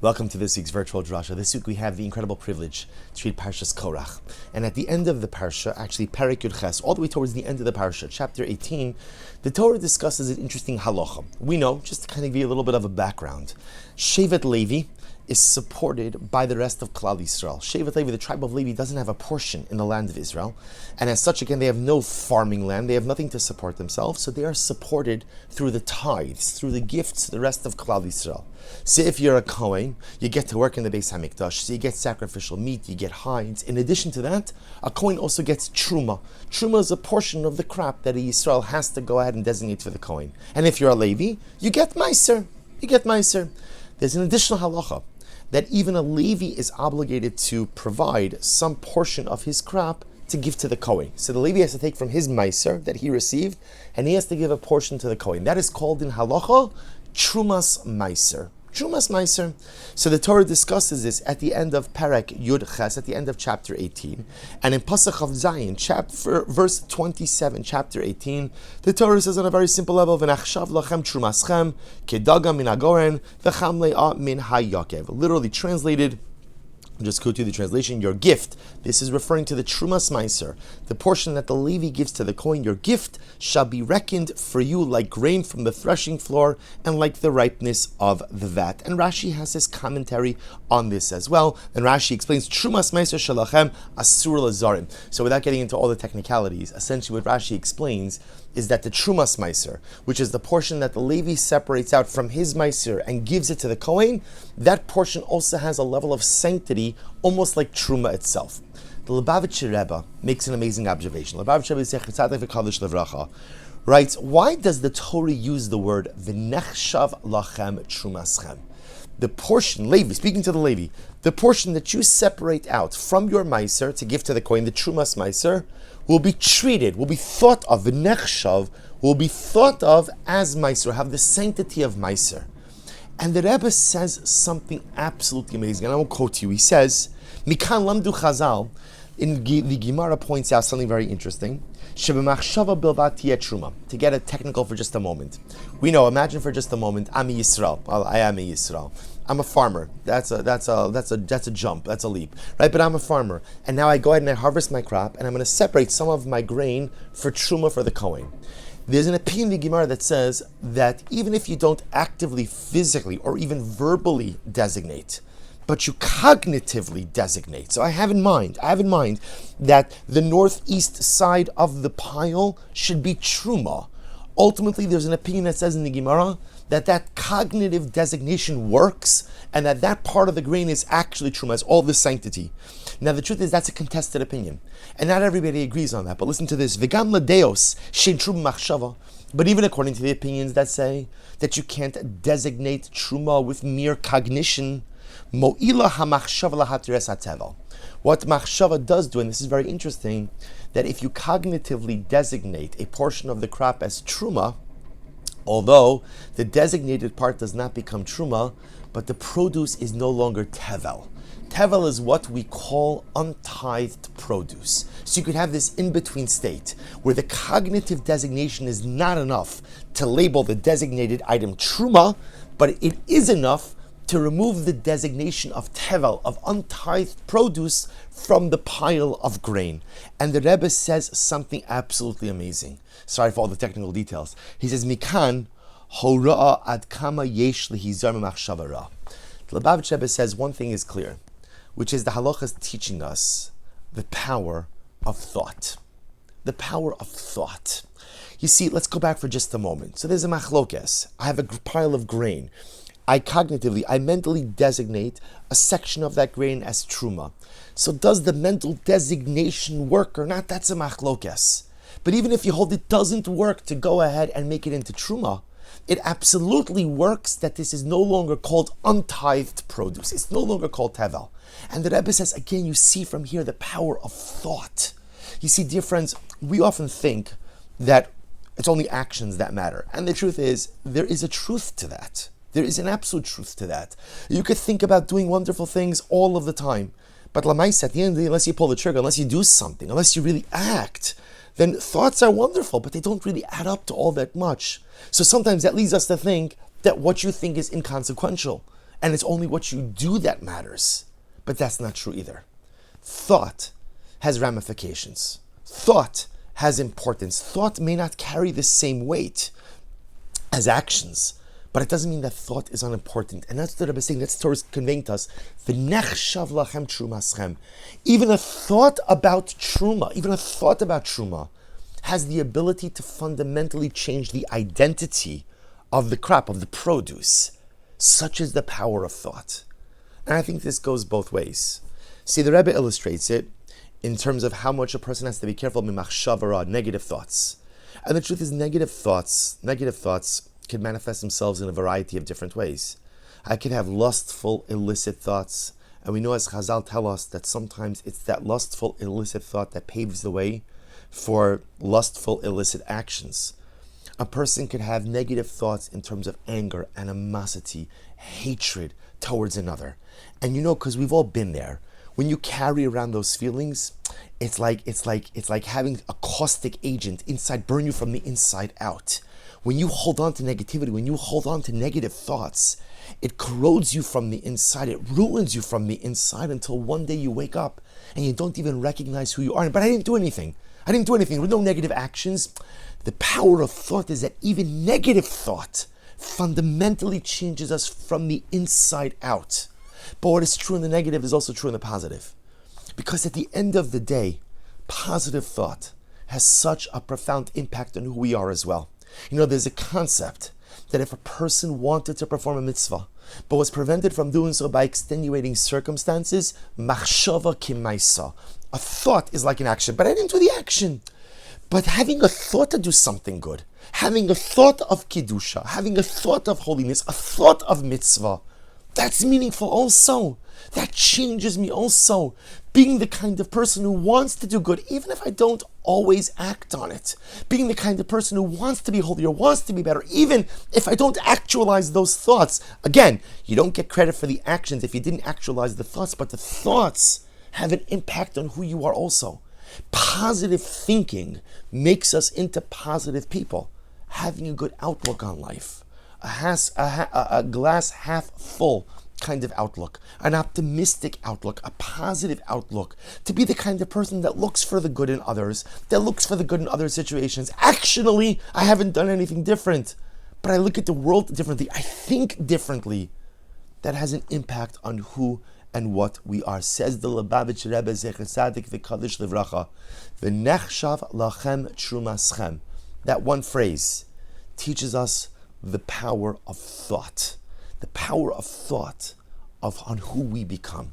Welcome to this week's virtual Drasha. This week we have the incredible privilege to read Parshas Korach. And at the end of the Parsha, actually Perek Yud Ches, all the way towards the end of the Parsha, chapter 18, the Torah discusses an interesting halacha. We know, just to kind of give you a little bit of a background, Shevet Levi is supported by the rest of Klal Yisrael. Shevet Levi, the tribe of Levi, doesn't have a portion in the land of Israel. And as such, again, they have no farming land. They have nothing to support themselves. So they are supported through the tithes, through the gifts to the rest of Klal Yisrael. So if you're a Kohen, you get to work in the Beis HaMikdash. So you get sacrificial meat, you get hides. In addition to that, a Kohen also gets Truma. Truma is a portion of the crop that a Yisrael has to go ahead and designate for the Kohen. And if you're a Levi, you get Meiser. You get Meiser. There's an additional halacha that even a Levi is obligated to provide some portion of his crop to give to the Kohen. So the Levi has to take from his Meiser that he received, and he has to give a portion to the Kohen. That is called in halacha Trumas Meiser. Trumas Meiser. So the Torah discusses this at the end of Perek Yud Ches, at the end of chapter 18. And in Pasach of Zayin, verse 27, chapter 18, the Torah says on a very simple level, V'nachshav lachem trumaschem, kedaga min hagoren, v'cham le'a min hayakev. Literally translated, I'll just quote you the translation, your gift. This is referring to the Trumas Meiser, the portion that the Levi gives to the Kohen. Your gift shall be reckoned for you like grain from the threshing floor and like the ripeness of the vat. And Rashi has his commentary on this as well. And Rashi explains, Trumas Meiser shalachem asur lazarim. So without getting into all the technicalities, essentially what Rashi explains is that the Trumas Meiser, which is the portion that the Levi separates out from his Meiser and gives it to the Kohen, that portion also has a level of sanctity, almost like Truma itself. The Lubavitcher Rebbe makes an amazing observation. Lubavitcher Rebbe writes, why does the Torah use the word v'nechshav lachem trumaschem? The portion, Levi, speaking to the Levi, the portion that you separate out from your Meiser to give to the Kohen, the Trumas Meiser, will be treated, will be thought of, v'nechshav, will be thought of as Meiser, have the sanctity of Meiser. And the Rebbe says something absolutely amazing, and I will quote you. He says, Mikan lamdu chazal, in the Gemara points out something very interesting, shebemachshava bilvat tiyeh truma. To get it technical for just a moment. We know, imagine for just a moment, I'm a Yisrael. I am a Yisrael. I'm a farmer. That's a jump. That's a leap, right? But I'm a farmer, and now I go ahead and I harvest my crop, and I'm going to separate some of my grain for truma for the Kohen. There's an opinion in the Gemara that says that even if you don't actively, physically, or even verbally designate, but you cognitively designate. So I have in mind that the northeast side of the pile should be truma. Ultimately, there's an opinion that says in the Gemara that cognitive designation works, and that part of the grain is actually truma, has all this sanctity. Now, the truth is that's a contested opinion, and not everybody agrees on that. But listen to this: V'gam ladeos shein truma machshava. But even according to the opinions that say that you can't designate truma with mere cognition, mo'ila hamachshava lahatires hatevel. What machshava does do, and this is very interesting, that if you cognitively designate a portion of the crop as truma, although the designated part does not become truma, but the produce is no longer tevel. Tevel is what we call untithed produce. So you could have this in-between state where the cognitive designation is not enough to label the designated item truma, but it is enough to remove the designation of tevel, of untithed produce, from the pile of grain. And the Rebbe says something absolutely amazing. Sorry for all the technical details. He says, Mikan hora'a ad kama yesh lehizar memachshava ra. The Lubavitcher Rebbe says one thing is clear, which is the halacha is teaching us the power of thought. The power of thought. You see, let's go back for just a moment. So there's a machlokes. I have a pile of grain. I mentally designate a section of that grain as truma. So does the mental designation work or not? That's a machlokes. But even if you hold it doesn't work to go ahead and make it into truma, it absolutely works that this is no longer called untithed produce. It's no longer called tevel. And the Rebbe says, again, you see from here the power of thought. You see, dear friends, we often think that it's only actions that matter. And the truth is, there is a truth to that. There is an absolute truth to that. You could think about doing wonderful things all of the time, but lamaisa, at the end of the day, unless you pull the trigger, unless you do something, unless you really act, then thoughts are wonderful, but they don't really add up to all that much. So sometimes that leads us to think that what you think is inconsequential. and it's only what you do that matters. But that's not true either. Thought has ramifications. Thought has importance. Thought may not carry the same weight as actions, but it doesn't mean that thought is unimportant. And that's what Rebbe is saying. That's Torah is conveying to us. V'nechshav lachem trumaschem. Even a thought about truma, has the ability to fundamentally change the identity of the crop, of the produce. Such is the power of thought. And I think this goes both ways. See, the Rebbe illustrates it in terms of how much a person has to be careful with machshavara, negative thoughts. And the truth is, negative thoughts can manifest themselves in a variety of different ways. I can have lustful, illicit thoughts, and we know, as Chazal tell us, that sometimes it's that lustful, illicit thought that paves the way for lustful, illicit actions. A person could have negative thoughts in terms of anger, animosity, hatred towards another. And you know, because we've all been there, when you carry around those feelings, it's like having a caustic agent inside burn you from the inside out. When you hold on to negativity, when you hold on to negative thoughts, it corrodes you from the inside. It ruins you from the inside until one day you wake up and you don't even recognize who you are. But I didn't do anything. There were no negative actions. The power of thought is that even negative thought fundamentally changes us from the inside out. But what is true in the negative is also true in the positive. Because at the end of the day, positive thought has such a profound impact on who we are as well. You know, there's a concept that if a person wanted to perform a mitzvah, but was prevented from doing so by extenuating circumstances, machshava kimaisa. A thought is like an action, but I didn't do the action. But having a thought to do something good, having a thought of Kiddusha, having a thought of holiness, a thought of mitzvah, that's meaningful also. That changes me also. Being the kind of person who wants to do good, even if I don't always act on it. Being the kind of person who wants to be holy or wants to be better, even if I don't actualize those thoughts. Again, you don't get credit for the actions if you didn't actualize the thoughts, but the thoughts have an impact on who you are also. Positive thinking makes us into positive people. Having a good outlook on life. A glass half full kind of outlook, an optimistic outlook, a positive outlook, to be the kind of person that looks for the good in others, that looks for the good in other situations. Actually, I haven't done anything different, but I look at the world differently. I think differently. That has an impact on who and what we are. Says the Lubavitch Rebbe Zecher Tzadik V'Kadosh Livracha, V'nechshav lachem trumaschem. That one phrase teaches us the power of thought. The power of thought on who we become.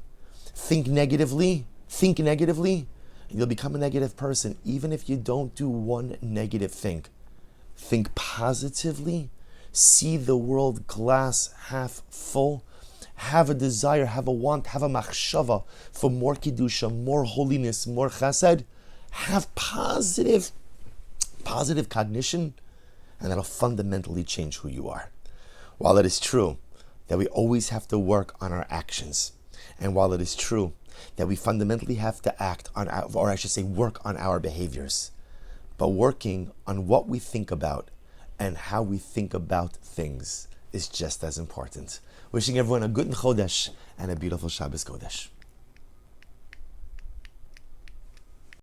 Think negatively, and you'll become a negative person, even if you don't do one negative thing. Think positively, see the world glass half full, have a desire, have a want, have a machshava for more Kiddusha, more holiness, more chesed. Have positive cognition, and that'll fundamentally change who you are. While it is true that we always have to work on our actions, and while it is true that we fundamentally have to work on our behaviors, but working on what we think about and how we think about things is just as important. Wishing everyone a good Chodesh and a beautiful Shabbos Kodesh.